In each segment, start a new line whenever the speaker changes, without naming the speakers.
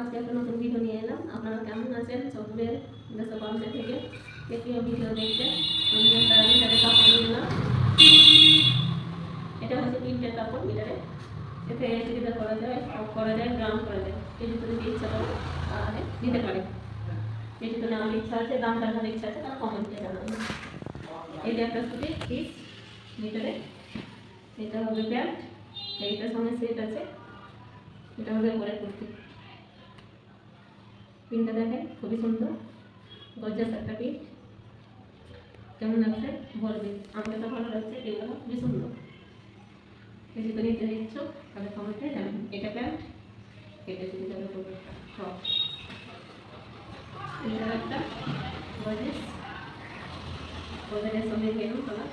আজকে একটা নতুন ভিডিও নিয়ে এলাম। আপনারা কেমন আছেন? সকলের দেশে বাংলা থেকে কেউ ভিডিও দেখছেন। আমি একটা মিটারে কাপড় নিলাম। এটা হচ্ছে প্রিন্টের কাপড় মিটারে। এতে সুবিধা করা যায়, অফ করা যায়, গ্রাম করা যায়। এই যদি ইচ্ছা করে তাহলে দিতে পারে। এই যদি আমার ইচ্ছা আছে, দাম টাকার ইচ্ছা আছে, তাহলে কমেন্টে জানাবেন। এই যে একটা ছুটি পিস মিটারে, এটা হবে প্যান্ট, এইটার সঙ্গে সেট আছে, এটা হবে পরে কুর্তি। প্রিন্টটা দেখেন খুবই সুন্দর, গর্জাস একটা প্রিন্ট। কেমন লাগছে বলবেন, আমাকে তো ভালো লাগছে, এগুলো খুবই সুন্দর। যদি তো নিতে ইচ্ছুক তাহলে কমেন্টে জানাবেন। এটা প্যান্ট, এটা যদি যাবে টপ, এটা একটা গর্জাস গর্জাসের সঙ্গে মেরুন কালার।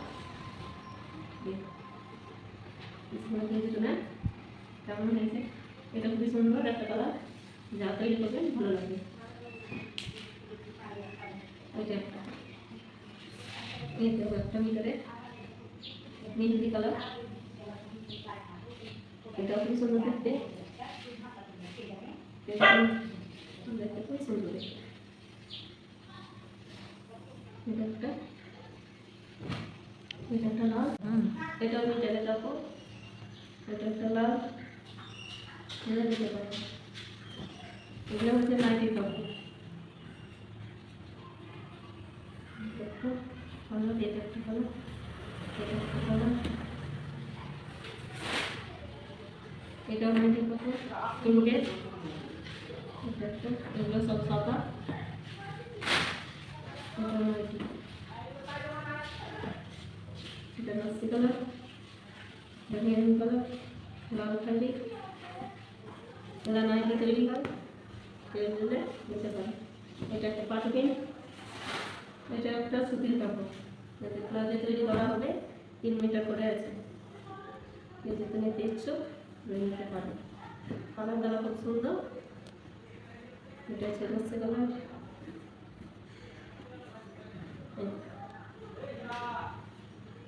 কেমন হয়েছে? এটা খুবই সুন্দর একটা কালার, যা তৈরি করবেন ভালো লাগবে। একটা মিটারে মেহেন্দি কালার, এটা খুবই সুন্দর দেখতে, খুবই সুন্দর। এটা একটা লাল, এটাও মিটারে কাপড়, এটা একটা লাল, দিতে পারেন। এগুলো হচ্ছে নাইটির কাপড়। কালার, এটা একটা কালার, এটা একটা কালার, এটাও নাইটির কাপড় প্রিন্টের। এটা একটা, এগুলো সব সাদা, এটা নাইটি, এটা লাস্টি কালার, মেরুন কালার, লাল খালি। এরা নাইটি তৈরি হয়, দিলে দিতে পারে। এটা একটা পাটকিন, এটা একটা সুতির কাপড়, যাতে প্লাজো তৈরি করা হবে। 3 মিটার করে আছে, যেতে নিতে ইচ্ছুক নিতে পারে। কালার দ্বারা খুব সুন্দর। এটা হচ্ছে লাস্টি কালার,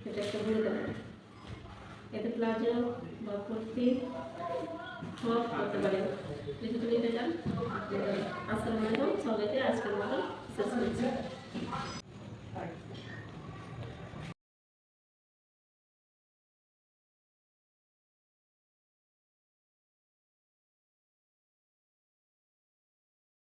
এটা একটা ব্লু কালার। এতে প্লাজো বা কুর্তি সব করতে পারে। যদি নিতে চান, আসসালামু আলাইকুম, সবাইকে আজকের মতো শেষ করছি।